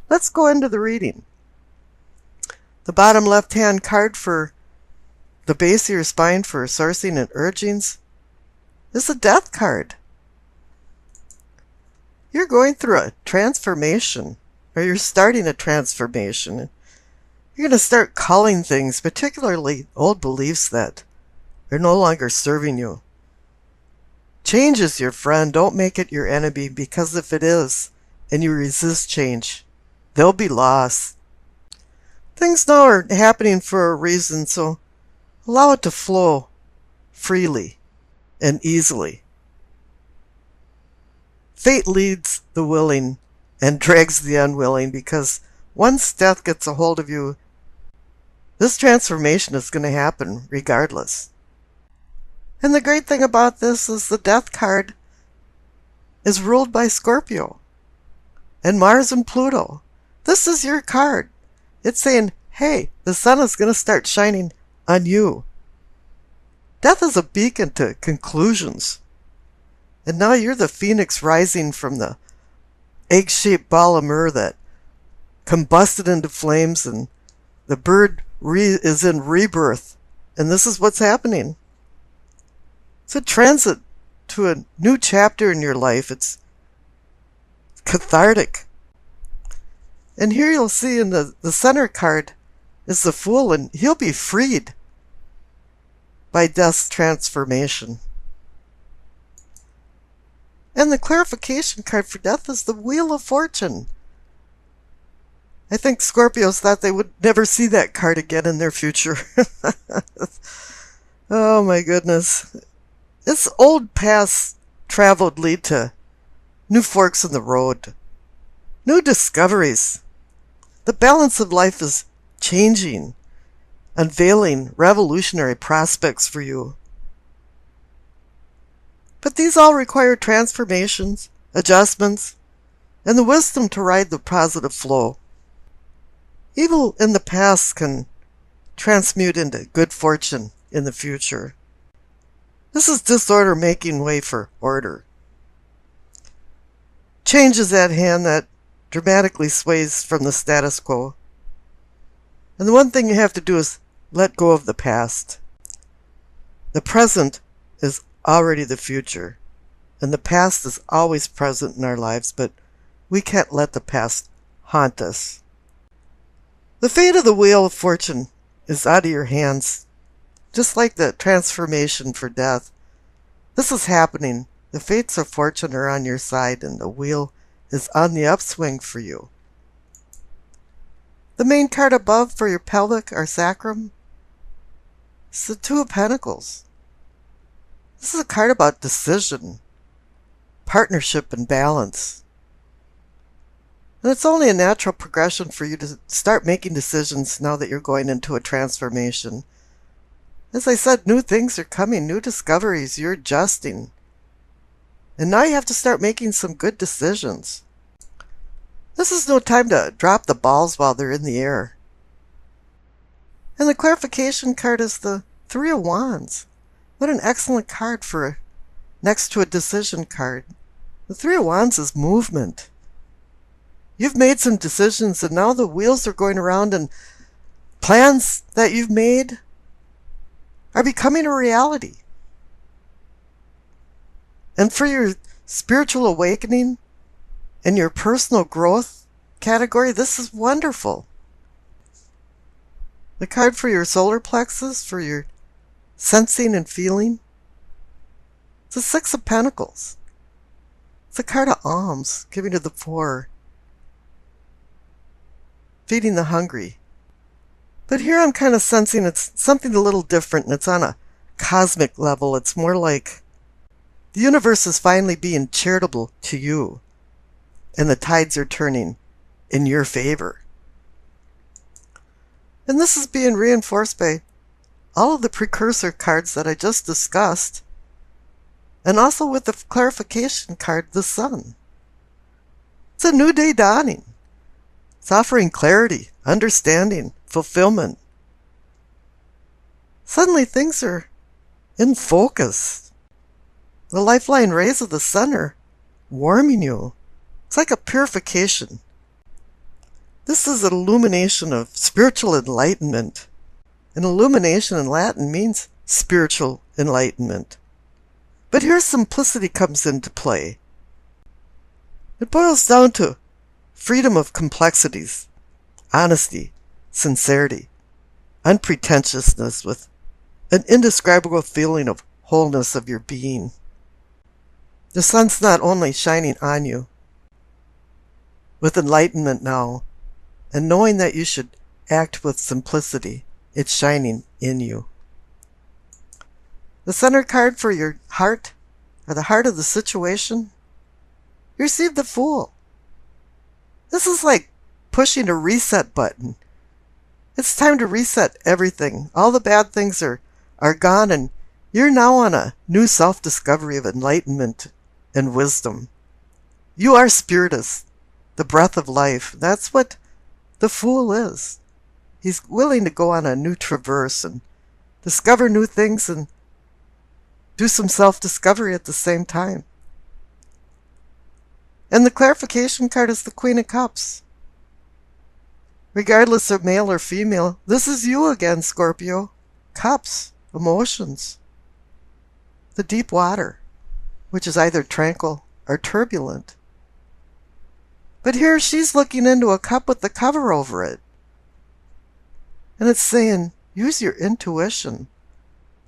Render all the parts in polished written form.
Let's go into the reading. The bottom left-hand card for the base of your spine for sourcing and urgings is the Death card. You're going through a transformation, or you're starting a transformation. You're going to start culling things, particularly old beliefs that are no longer serving you. Change is your friend. Don't make it your enemy, because if it is, and you resist change, there'll be loss. Things now are happening for a reason, so allow it to flow freely and easily. Fate leads the willing and drags the unwilling, because once death gets a hold of you, this transformation is going to happen regardless. And the great thing about this is the Death card is ruled by Scorpio and Mars and Pluto. This is your card. It's saying, hey, the sun is going to start shining on you. Death is a beacon to conclusions. And now you're the phoenix rising from the egg-shaped ball of myrrh that combusted into flames, and the bird is in rebirth. And this is what's happening. It's a transit to a new chapter in your life. It's cathartic. And here you'll see in the center card is the Fool, and he'll be freed by death's transformation. And the clarification card for death is the Wheel of Fortune. I think Scorpios thought they would never see that card again in their future. Oh my goodness. This old paths traveled lead to new forks in the road, new discoveries. The balance of life is changing, unveiling revolutionary prospects for you. But these all require transformations, adjustments, and the wisdom to ride the positive flow. Evil in the past can transmute into good fortune in the future. This is disorder making way for order. Change is at hand that dramatically sways from the status quo. And the one thing you have to do is let go of the past. The present is already the future, and the past is always present in our lives, but we can't let the past haunt us. The fate of the Wheel of Fortune is out of your hands, just like the transformation for death. This is happening. The fates of fortune are on your side, and the wheel is on the upswing for you. The main card above for your pelvic or sacrum is the Two of Pentacles. This is a card about decision, partnership, and balance. And it's only a natural progression for you to start making decisions now that you're going into a transformation. As I said, new things are coming, new discoveries, you're adjusting. And now you have to start making some good decisions. This is no time to drop the balls while they're in the air. And the clarification card is the Three of Wands. What an excellent card for next to a decision card. The Three of Wands is movement. You've made some decisions, and now the wheels are going around, and plans that you've made are becoming a reality. And for your spiritual awakening and your personal growth category, this is wonderful. The card for your solar plexus, for your sensing and feeling, it's the Six of Pentacles. It's a card of alms, giving to the poor, feeding the hungry. But here I'm kind of sensing it's something a little different, and it's on a cosmic level. It's more like the universe is finally being charitable to you, and the tides are turning in your favor. And this is being reinforced by all of the precursor cards that I just discussed, and also with the clarification card, the Sun. It's a new day dawning. It's offering clarity, understanding, fulfillment. Suddenly things are in focus. The lifeline rays of the sun are warming you. It's like a purification. This is an illumination of spiritual enlightenment. And illumination in Latin means spiritual enlightenment. But here simplicity comes into play. It boils down to freedom of complexities, honesty, sincerity, unpretentiousness with an indescribable feeling of wholeness of your being. The sun's not only shining on you, with enlightenment now, and knowing that you should act with simplicity, it's shining in you. The center card for your heart, or the heart of the situation, you receive the Fool. This is like pushing a reset button. It's time to reset everything. All the bad things are gone, and you're now on a new self-discovery of enlightenment and wisdom. You are spiritus, the breath of life. That's what the Fool is. He's willing to go on a new traverse and discover new things and do some self-discovery at the same time. And the clarification card is the Queen of Cups. Regardless of male or female, this is you again, Scorpio. Cups, emotions. The deep water, which is either tranquil or turbulent. But here she's looking into a cup with the cover over it. And it's saying, use your intuition.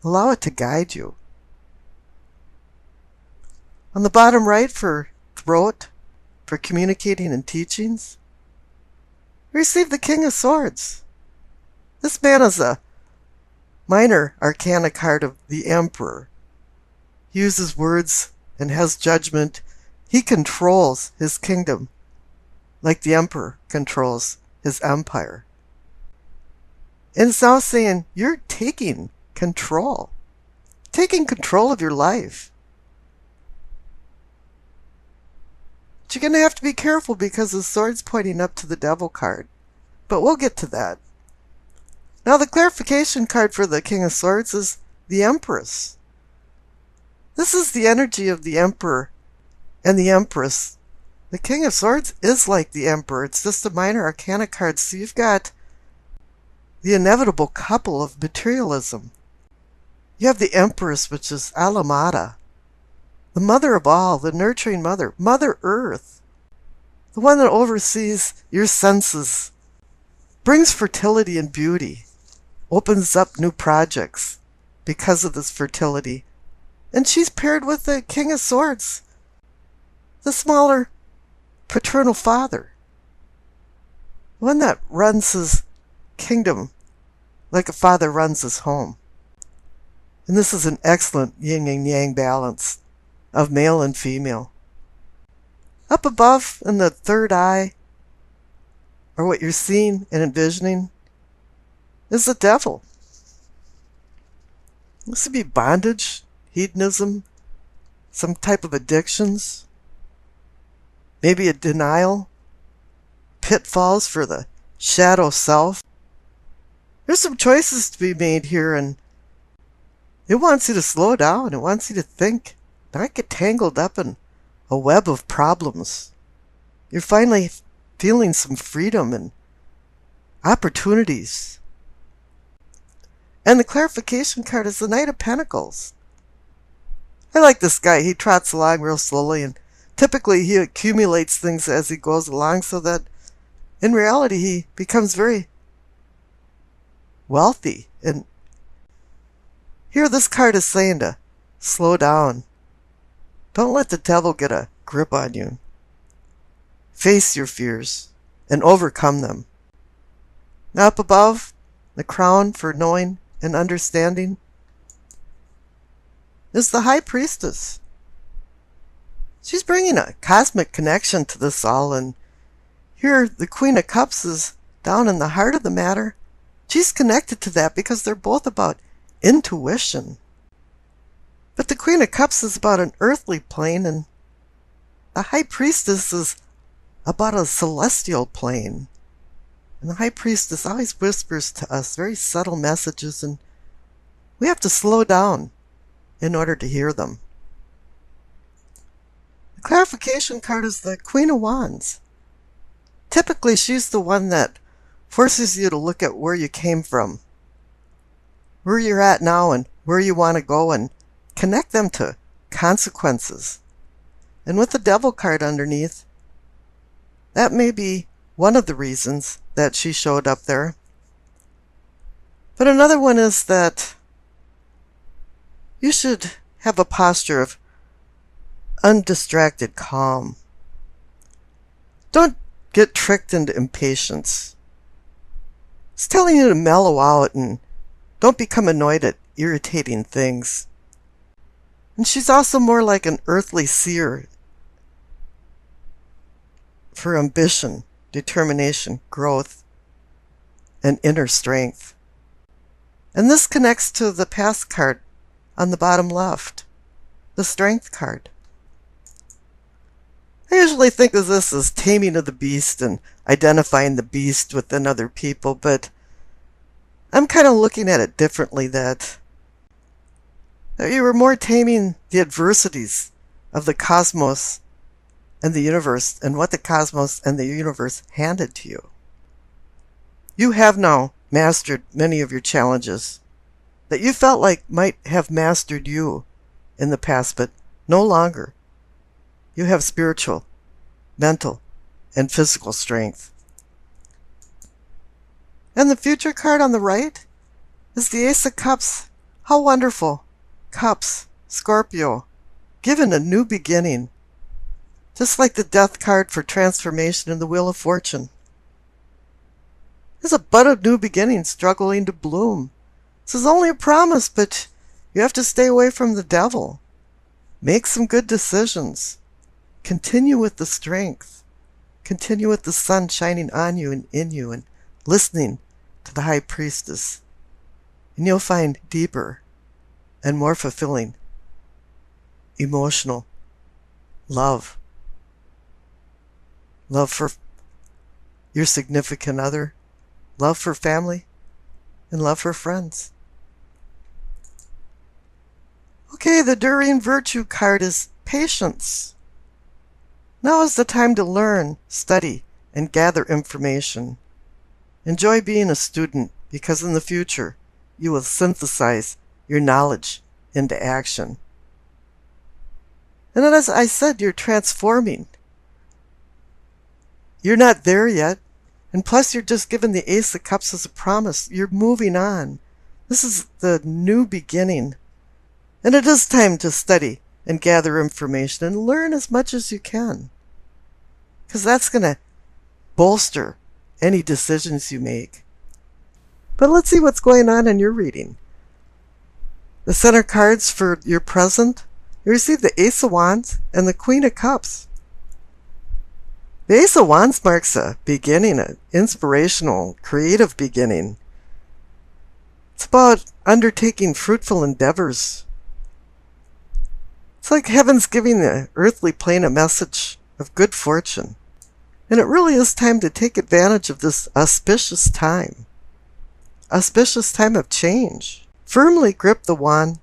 Allow it to guide you. On the bottom right for throat, for communicating and teachings, receive the King of Swords. This man is a minor arcana card of the Emperor. He uses words and has judgment. He controls his kingdom like the Emperor controls his empire. And it's now saying you're taking control of your life. But you're going to have to be careful because the sword's pointing up to the Devil card. But we'll get to that. Now the clarification card for the King of Swords is the Empress. This is the energy of the Emperor and the Empress. The King of Swords is like the Emperor. It's just a minor arcana card. So you've got the inevitable couple of materialism. You have the Empress, which is Alamada, the mother of all, the nurturing mother, Mother Earth, the one that oversees your senses, brings fertility and beauty, opens up new projects because of this fertility. And she's paired with the King of Swords, the smaller paternal father, the one that runs his kingdom like a father runs his home. And this is an excellent yin and yang balance of male and female. Up above in the third eye, or what you're seeing and envisioning, is the Devil. This would be bondage, hedonism, some type of addictions, maybe a denial, pitfalls for the shadow self. There's some choices to be made here, and it wants you to slow down. It wants you to think, not get tangled up in a web of problems. You're finally feeling some freedom and opportunities. And the clarification card is the Knight of Pentacles. I like this guy. He trots along real slowly, and typically he accumulates things as he goes along so that in reality he becomes very wealthy. And here this card is saying to slow down. Don't let the devil get a grip on you. Face your fears and overcome them. Now up above, the crown for knowing and understanding is the High Priestess. She's bringing a cosmic connection to this all, and here the Queen of Cups is down in the heart of the matter. She's connected to that because they're both about intuition. But the Queen of Cups is about an earthly plane, and the High Priestess is about a celestial plane. And the High Priestess always whispers to us very subtle messages, and we have to slow down in order to hear them. The clarification card is the Queen of Wands. typically she's the one that forces you to look at where you came from, where you're at now, and where you want to go, and connect them to consequences. And with the Devil card underneath, that may be one of the reasons that she showed up there. But another one is that you should have a posture of undistracted calm. Don't get tricked into impatience. It's telling you to mellow out and don't become annoyed at irritating things. And she's also more like an earthly seer for ambition, determination, growth, and inner strength. And this connects to the past card on the bottom left, the Strength card. I usually think of this as taming of the beast and identifying the beast within other people, but I'm kind of looking at it differently, that you were more taming the adversities of the cosmos and the universe and what the cosmos and the universe handed to you. You have now mastered many of your challenges that you felt like might have mastered you in the past, but no longer. You have spiritual, mental, and physical strength. And the Future card on the right is the Ace of Cups. How wonderful. Cups, Scorpio, given a new beginning. Just like the Death card for transformation in the Wheel of Fortune. There's a bud of new beginnings struggling to bloom. This is only a promise, but you have to stay away from the devil. Make some good decisions. Continue with the strength. Continue with the sun shining on you and in you, and listening to the High Priestess. And you'll find deeper and more fulfilling emotional love. Love for your significant other, love for family, and love for friends. Okay, the Enduring Virtue card is patience. Now is the time to learn, study, and gather information. Enjoy being a student, because in the future you will synthesize your knowledge into action. And then, as I said, you're transforming. You're not there yet, and plus you're just given the Ace of Cups as a promise. You're moving on. This is the new beginning. And it is time to study and gather information and learn as much as you can, because that's going to bolster any decisions you make. But let's see what's going on in your reading. The center cards for your present, you receive the Ace of Wands and the Queen of Cups. The Ace of Wands marks a beginning, an inspirational, creative beginning. It's about undertaking fruitful endeavors. It's like heaven's giving the earthly plane a message of good fortune. And it really is time to take advantage of this auspicious time. Auspicious time of change. Firmly grip the wand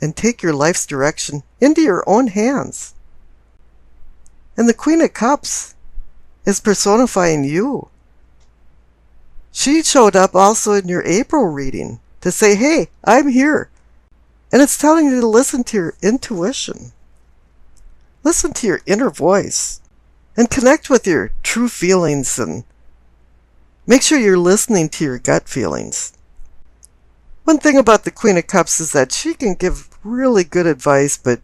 and take your life's direction into your own hands. And the Queen of Cups is personifying you. She showed up also in your April reading to say, hey, I'm here. And it's telling you to listen to your intuition. Listen to your inner voice. And connect with your true feelings, and make sure you're listening to your gut feelings. One thing about the Queen of Cups is that she can give really good advice, but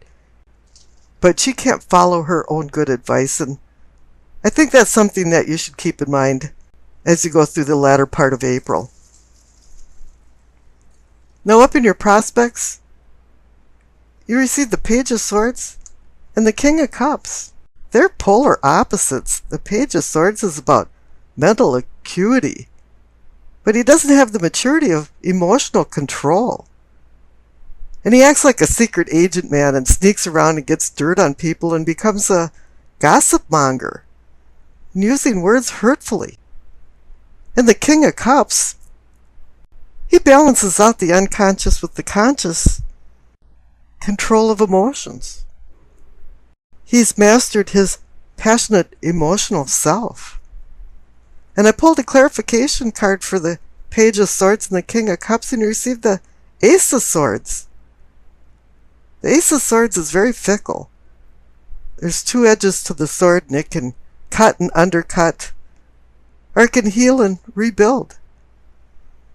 she can't follow her own good advice. And I think that's something that you should keep in mind as you go through the latter part of April. Now, up in your prospects, you receive the Page of Swords and the King of Cups. They're polar opposites. The Page of Swords is about mental acuity, but he doesn't have the maturity of emotional control. And he acts like a secret agent man and sneaks around and gets dirt on people and becomes a gossip monger, and using words hurtfully. And the King of Cups, he balances out the unconscious with the conscious control of emotions. He's mastered his passionate emotional self. And I pulled a clarification card for the Page of Swords and the King of Cups, and you received the Ace of Swords. The Ace of Swords is very fickle. There's two edges to the sword, and it can cut and undercut, or it can heal and rebuild.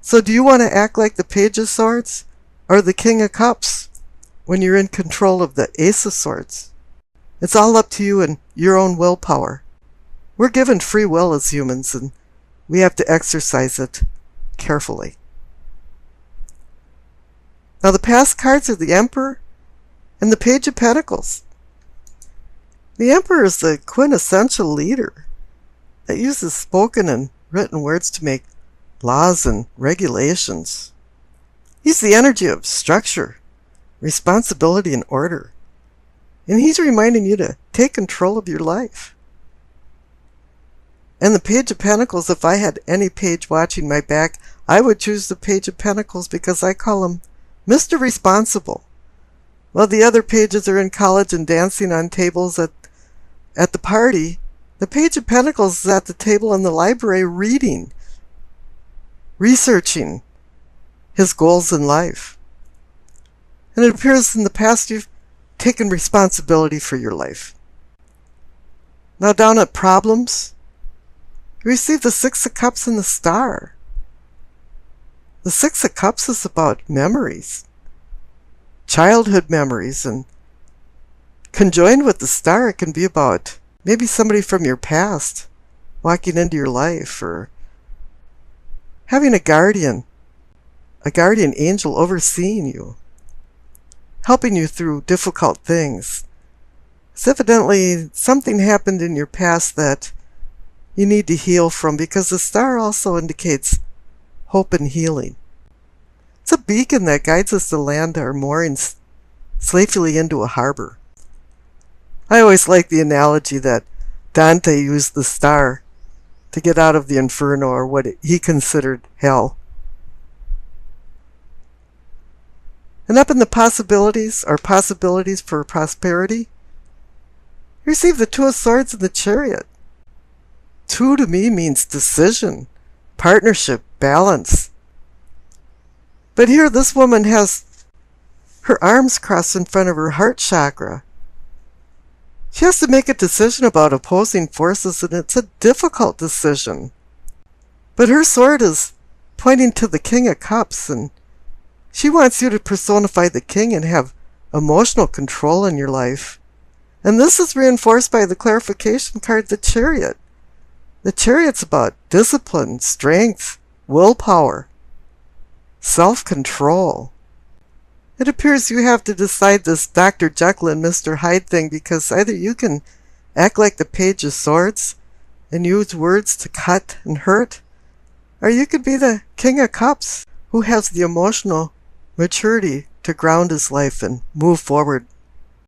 So do you want to act like the Page of Swords or the King of Cups when you're in control of the Ace of Swords? It's all up to you and your own willpower. We're given free will as humans, and we have to exercise it carefully. Now the past cards are the Emperor and the Page of Pentacles. The Emperor is the quintessential leader that uses spoken and written words to make laws and regulations. He's the energy of structure, responsibility, and order. And he's reminding you to take control of your life. And the Page of Pentacles, if I had any page watching my back, I would choose the Page of Pentacles because I call him Mr. Responsible. While the other pages are in college and dancing on tables at the party, the Page of Pentacles is at the table in the library reading, researching his goals in life. And it appears in the past you've taken responsibility for your life. Now down at problems, you receive the Six of Cups and the Star. The Six of Cups is about memories, childhood memories, and conjoined with the Star, it can be about maybe somebody from your past walking into your life, or having a guardian angel overseeing you, helping you through difficult things. So evidently something happened in your past that you need to heal from, because the Star also indicates hope and healing. It's a beacon that guides us to land our moorings safely into a harbor. I always like the analogy that Dante used the star to get out of the inferno, or what he considered hell. And up in the possibilities, or possibilities for prosperity, you receive the Two of Swords and the Chariot. Two to me means decision, partnership, balance. But here this woman has her arms crossed in front of her heart chakra. She has to make a decision about opposing forces, and it's a difficult decision. But her sword is pointing to the King of Cups, and she wants you to personify the king and have emotional control in your life. And this is reinforced by the clarification card, the Chariot. The Chariot's about discipline, strength, willpower, self-control. It appears you have to decide this Dr. Jekyll and Mr. Hyde thing, because either you can act like the Page of Swords and use words to cut and hurt, or you could be the King of Cups who has the emotional maturity to ground his life and move forward.